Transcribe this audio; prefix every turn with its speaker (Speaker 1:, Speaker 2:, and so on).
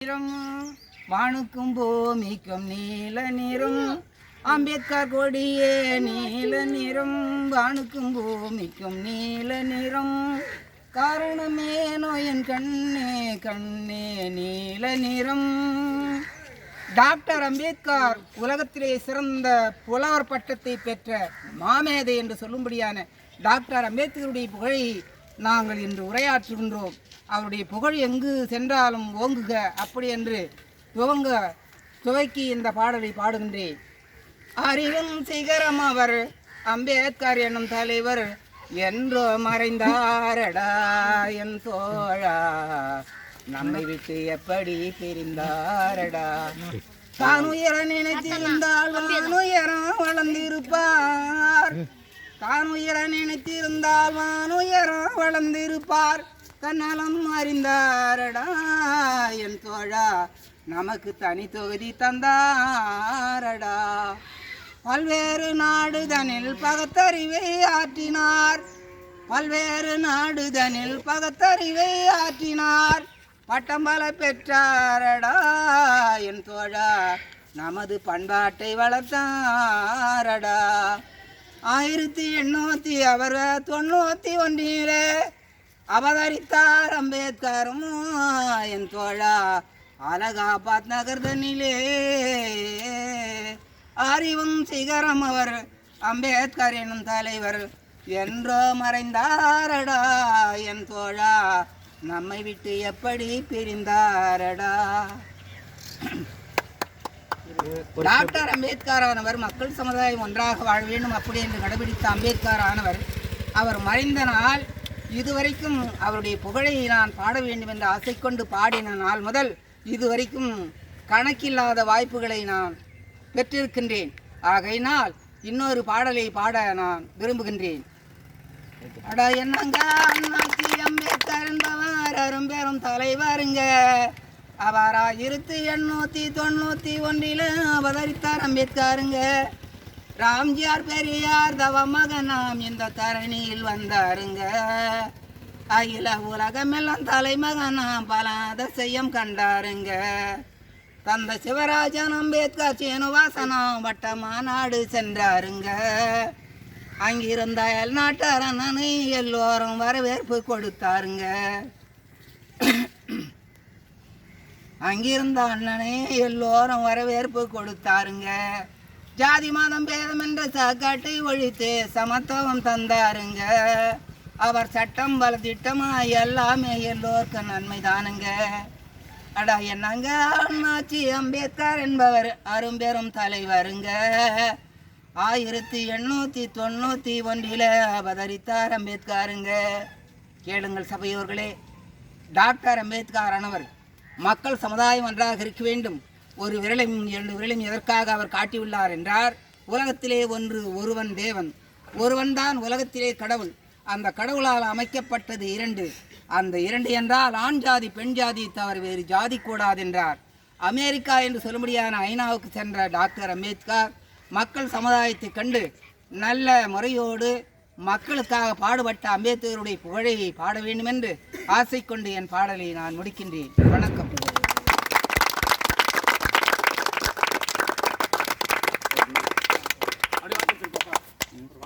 Speaker 1: நிறம் வானுக்கும் பூமிக்கும் நீல நிறம் அம்பேத்கர் கொடியே நீல நிறம் வானுக்கும் பூமிக்கும் நீல நிறம் காரணமேனோ என் கண்ணே கண்ணே நீல நிறம். டாக்டர் அம்பேத்கர் உலகத்திலே சிறந்த புலவர் பட்டத்தை பெற்ற மாமேதை என்று சொல்லும்படியான டாக்டர் அம்பேத்கருடைய புகழை நாங்கள் இன்று உரையாற்றுகின்றோம். அவருடைய புகழ் எங்கு சென்றாலும் ஓங்குக அப்படி என்று துவக்கி இந்த பாடலை பாடுகின்றேன். அறிவும் சிகரம் அவர் அம்பேத்கர் என்னும் தலைவர் என்றோ மறைந்தாரடா என் தோழா, நம்மை விட்டு எப்படி பிரிந்தாரடா. தான் உயர நினைத்திருந்தால் வானுயரம் வளர்ந்திருப்பார், தான் உயர நினைத்திருந்தால் வானுயரம் வளர்ந்திருப்பார். தன்னலம் அறிந்தாரடா என் தோழா, நமக்கு தனி தொகுதி தந்தாரடா. பல்வேறு நாடுதனில் பகுத்தறிவை ஆற்றினார், பல்வேறு நாடுதனில் பகுத்தறிவை ஆற்றினார். பட்டம் பல பெற்றாரடா என் தோழா, நமது பண்பாட்டை வளர்த்தாரடா. 1891 அவதரித்தார் அம்பேத்கரும் என் தோழா அலகாபாத் நகர்தனிலே. அறிவும் சிகரம் அவர் அம்பேத்கர் எனும் தலைவர் என்றோ மறைந்தாரடா என் தோழா, நம்மை விட்டு எப்படி பிரிந்தாரடா. டாக்டர் அம்பேத்கர் ஆனவர் மக்கள் சமுதாயம் ஒன்றாக வாழ வேண்டும் அப்படி என்று கடைபிடித்த அம்பேத்கர் ஆனவர் அவர் மறைந்த நாள் இதுவரைக்கும் அவருடைய புகழை நான் பாட வேண்டும் என்ற ஆசை கொண்டு பாடின நாள் முதல் இதுவரைக்கும் கணக்கில்லாத வாய்ப்புகளை நான் பெற்றிருக்கின்றேன். ஆகையினால் இன்னொரு பாடலை பாட நான் விரும்புகின்றேன். அட என்னங்க அண்ணாச்சி அம்பேத்கர் என்பவர் அரும்பெரும் தலைவருங்க, அவர் 1891 அவதரித்தார் அம்பேத்கருங்க. ராம்ஜியார் பெரியார் தவ மகனாம் இந்த தரணியில் வந்தாருங்க. அகில உலகமெல்லாம் தலைமகனாம் பல அதிசயம் கண்டாருங்க. தந்த சிவராஜன் அம்பேத்கர் சீனிவாசனாம் வட்ட மாநாடு சென்றாருங்க. அங்கிருந்த நாட்டார் அண்ணனை எல்லோரும் வரவேற்பு கொடுத்தாருங்க. அங்கிருந்த அண்ணனை எல்லோரும் வரவேற்பு கொடுத்தாருங்க. ஜாதி மதம் பேதம் என்ற சாக்காட்டை ஒழித்து சமத்துவம் தந்தாருங்க. அவர் சட்டம் பல திட்டமா எல்லாமே எல்லோருக்கும் நன்மை தானுங்க. அடா என்னங்க அண்ணாச்சி அம்பேத்கர் என்பவர் அரும்பெரும் தலைவருங்க. 1891 அவதரித்தார் அம்பேத்கருங்க. கேளுங்கள் சபையோர்களே, டாக்டர் அம்பேத்கர் ஆனவர் மக்கள் சமுதாயம் ஒன்றாக இருக்க வேண்டும், ஒரு விரலையும் 2 விரலையும் எதற்காக அவர் காட்டியுள்ளார் என்றார். உலகத்திலே ஒருவன் தேவன், ஒருவன் தான் உலகத்திலே கடவுள். அந்த கடவுளால் அமைக்கப்பட்டது 2, அந்த 2 என்றால் ஆண் ஜாதி பெண் ஜாதி தவிர வேறு ஜாதி கூடாது என்றார். அமெரிக்கா என்று சொல்லும்படியான ஐநாவுக்கு சென்ற டாக்டர் அம்பேத்கர் மக்கள் சமுதாயத்தை கண்டு நல்ல முறையோடு மக்களுக்காக பாடுபட்ட அம்பேத்கருடைய புகழை பாட வேண்டும் என்று ஆசை கொண்டு என் பாடலை நான் முடிக்கின்றேன். வணக்கம்.